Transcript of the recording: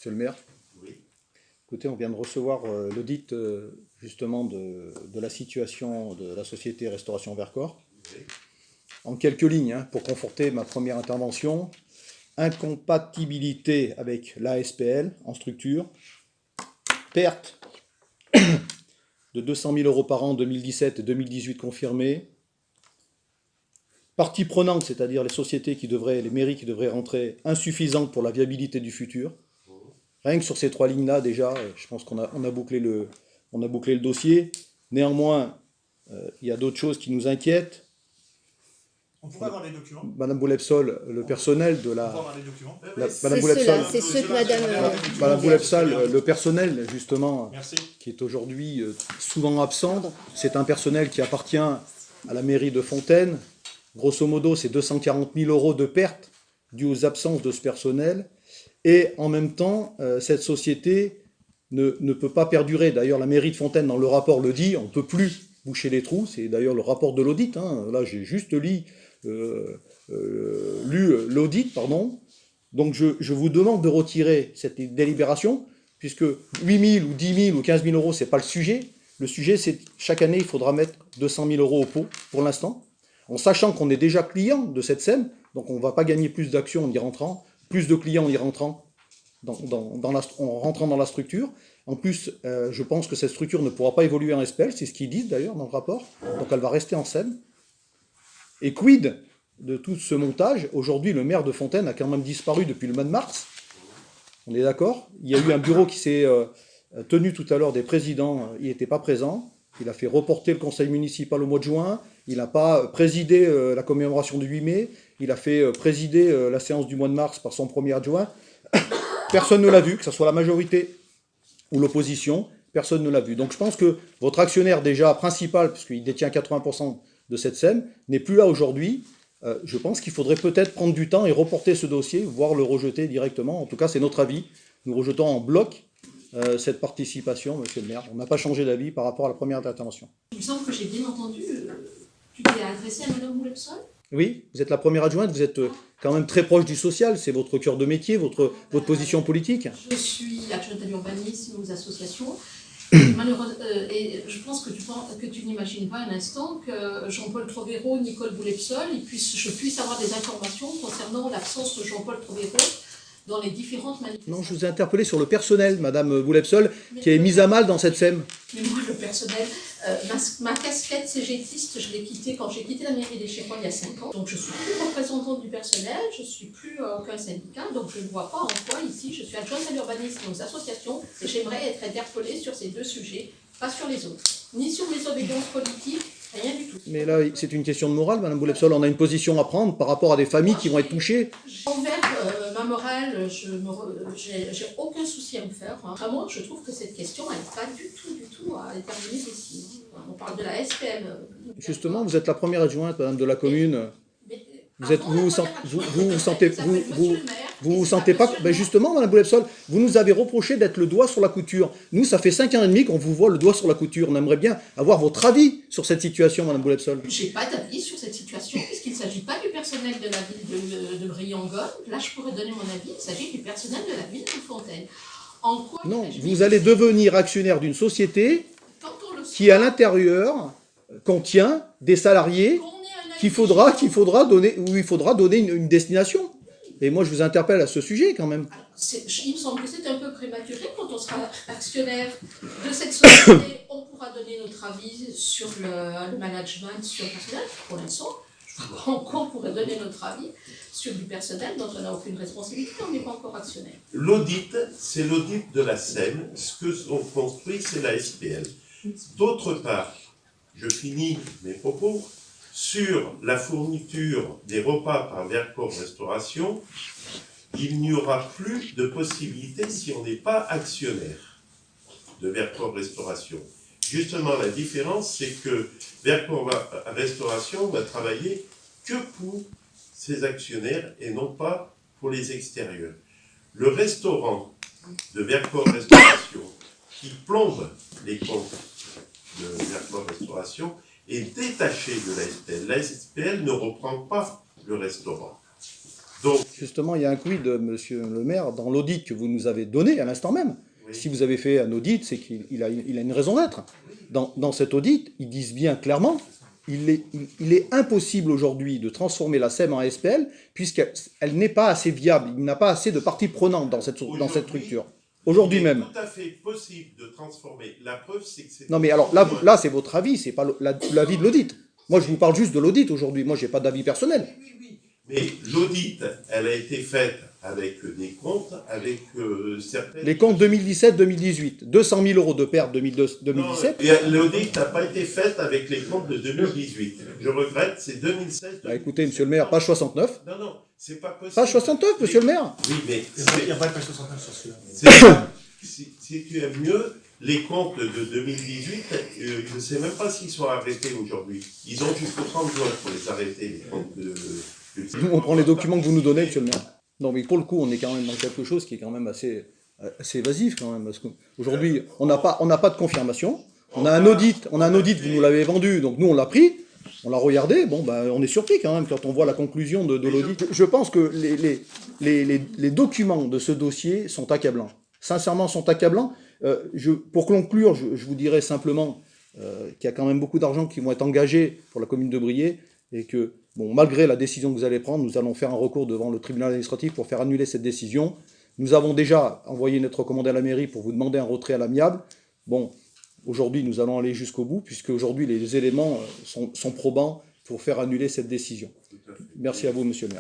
Monsieur le maire, Oui. écoutez, on vient de recevoir l'audit justement de la situation de la société Restauration Vercors. Oui. En quelques lignes, pour conforter ma première intervention, incompatibilité avec l'ASPL en structure, perte de 200 000 euros par an en 2017 et 2018 confirmée, partie prenante, c'est-à-dire les sociétés les mairies qui devraient rentrer, insuffisantes pour la viabilité du futur. Rien que sur ces trois lignes-là, déjà, je pense qu'on a bouclé le dossier. Néanmoins, il y a d'autres choses qui nous inquiètent. On pourrait avoir les documents. Madame Boulepsol, le personnel de la... On pourrait avoir les documents. Madame Boulepsol, C'est ceux que madame... Madame Boulepsol, le personnel, justement, Merci. qui est aujourd'hui souvent absent, c'est un personnel qui appartient à la mairie de Fontaine. Grosso modo, c'est 240 000 euros de pertes dues aux absences de ce personnel. Et en même temps, cette société ne peut pas perdurer. D'ailleurs, la mairie de Fontaine, dans le rapport, le dit, on ne peut plus boucher les trous. C'est d'ailleurs le rapport de l'audit. Là, j'ai juste lu l'audit, pardon. Donc, je vous demande de retirer cette délibération, puisque 8 000 ou 10 000 ou 15 000 euros, ce n'est pas le sujet. Le sujet, c'est chaque année, il faudra mettre 200 000 euros au pot, pour l'instant, en sachant qu'on est déjà client de cette SEM, donc on ne va pas gagner plus d'actions en y rentrant, plus de clients en y rentrant, en rentrant dans la structure. En plus, je pense que cette structure ne pourra pas évoluer en SPL, c'est ce qu'ils disent d'ailleurs dans le rapport, donc elle va rester en SEM. Et quid de tout ce montage? Aujourd'hui, le maire de Fontaine a quand même disparu depuis le mois de mars, on est d'accord? Il y a eu un bureau qui s'est tenu tout à l'heure des présidents, il n'était pas présent, il a fait reporter le conseil municipal au mois de juin, il n'a pas présidé la commémoration du 8 mai, il a fait présider la séance du mois de mars par son premier adjoint. Personne ne l'a vu, que ce soit la majorité ou l'opposition, personne ne l'a vu. Donc je pense que votre actionnaire déjà principal, puisqu'il détient 80% de cette SEM, n'est plus là aujourd'hui. Je pense qu'il faudrait peut-être prendre du temps et reporter ce dossier, voire le rejeter directement. En tout cas, c'est notre avis. Nous rejetons en bloc cette participation, monsieur le maire. On n'a pas changé d'avis par rapport à la première intervention. Il me semble que j'ai bien entendu. Tu t'es adressé à Madame Boulepsol ? Oui, vous êtes la première adjointe, vous êtes quand même très proche du social, c'est votre cœur de métier, votre position politique. Je suis adjointe à l'urbanisme aux associations. Et je pense que tu n'imagines pas un instant que Jean-Paul Trovero, Nicole Boulepsol, je puisse avoir des informations concernant l'absence de Jean-Paul Trovero dans les différentes manifestations. Non, je vous ai interpellé sur le personnel, Madame Boulepsol, qui est mise à mal dans cette SEM. Mais moi, le personnel, ma casquette cégétiste, je l'ai quittée quand j'ai quitté la mairie des Chérois il y a 5 ans. Donc je suis plus représentante du personnel, je suis plus aucun syndicat, donc je ne vois pas en quoi ici je suis adjointe à l'urbanisme aux associations et j'aimerais être interpellée sur ces deux sujets, pas sur les autres. Ni sur les obédiences politiques, rien du tout. Mais là, c'est une question de morale, Madame Boulepsol, on a une position à prendre par rapport à des familles qui vont être touchées. Envers ma morale, j'ai aucun souci à me faire. Vraiment, je trouve que cette question n'est pas du tout à déterminer ici. On parle de la SPM. Justement, vous êtes la première adjointe, Madame de la commune. Vous vous sentez pas... Ben justement, Madame Boulepsol, vous nous avez reproché d'être le doigt sur la couture. Nous, ça fait 5 ans et demi qu'on vous voit le doigt sur la couture. On aimerait bien avoir votre avis sur cette situation, Madame Boulepsol. Je n'ai pas d'avis sur cette situation, puisqu'il ne s'agit pas du personnel de la ville de Briançon. Là, je pourrais donner mon avis. Il s'agit du personnel de la ville de Fontaine. En quoi non, vous allez devenir actionnaire d'une société qui, à l'intérieur, contient des salariés qu'il faudra donner, où il faudra donner une destination. Et moi, je vous interpelle à ce sujet, quand même. Il me semble que c'est un peu prématuré. Quand on sera actionnaire de cette société, on pourra donner notre avis sur le management, sur le personnel. Pour l'instant, je ne vois pas encore on pourrait donner notre avis sur du personnel dont on n'a aucune responsabilité, on n'est pas encore actionnaire. L'audit, c'est l'audit de la SEM. Ce que l'on construit, c'est la SPL. D'autre part, je finis mes propos sur la fourniture des repas par Vercors Restauration. Il n'y aura plus de possibilité si on n'est pas actionnaire de Vercors Restauration. Justement, la différence, c'est que Vercors Restauration va travailler que pour ses actionnaires et non pas pour les extérieurs. Le restaurant de Vercors Restauration qui plombe les comptes de Vercors Restauration est détaché de la SPL. La SPL ne reprend pas le restaurant. Donc, Justement, il y a un quid, monsieur le maire, dans l'audit que vous nous avez donné à l'instant même. oui. Si vous avez fait un audit, c'est qu'il a une raison d'être. Dans cet audit, ils disent bien clairement, il est impossible aujourd'hui de transformer la SEM en SPL, puisqu'elle n'est pas assez viable, il n'a pas assez de parties prenantes dans cette structure. Aujourd'hui Il est même. tout à fait possible de transformer. La preuve, c'est que c'est... Non mais alors là c'est votre avis, c'est pas l'avis de l'audit. Moi je vous parle juste de l'audit aujourd'hui, moi j'ai pas d'avis personnel. Oui. Mais l'audit, elle a été faite avec des comptes, avec certaines... Les comptes 2017-2018, 200 000 euros de perte 2017. Non, l'audit n'a pas été fait avec les comptes de 2018. Je regrette, c'est 2016. Bah, écoutez, monsieur le maire, page 69. Non, c'est pas possible. Page 69, monsieur le maire. Oui, mais Il n'y a pas de page 69 sur celui-là. si tu aimes mieux, les comptes de 2018, je ne sais même pas s'ils sont arrêtés aujourd'hui. Ils ont jusqu'au 30 juin pour les arrêter, les comptes de... Nous, on prend les documents que vous nous donnez, monsieur le maire. Non, mais pour le coup, on est quand même dans quelque chose qui est quand même assez évasif, quand même. Parce qu'aujourd'hui, on n'a pas de confirmation. On a un audit, vous nous l'avez vendu, donc nous, on l'a pris. On l'a regardé, bon, bah, on est surpris quand même quand on voit la conclusion de l'audit. Je pense que les documents de ce dossier sont accablants. Sincèrement, sont accablants. Pour conclure, je vous dirais simplement qu'il y a quand même beaucoup d'argent qui vont être engagés pour la commune de Briey et que, bon, malgré la décision que vous allez prendre, nous allons faire un recours devant le tribunal administratif pour faire annuler cette décision. Nous avons déjà envoyé notre recommandé à la mairie pour vous demander un retrait à l'amiable. Bon, aujourd'hui, nous allons aller jusqu'au bout, puisque aujourd'hui, les éléments sont probants pour faire annuler cette décision. Merci à vous, monsieur le maire.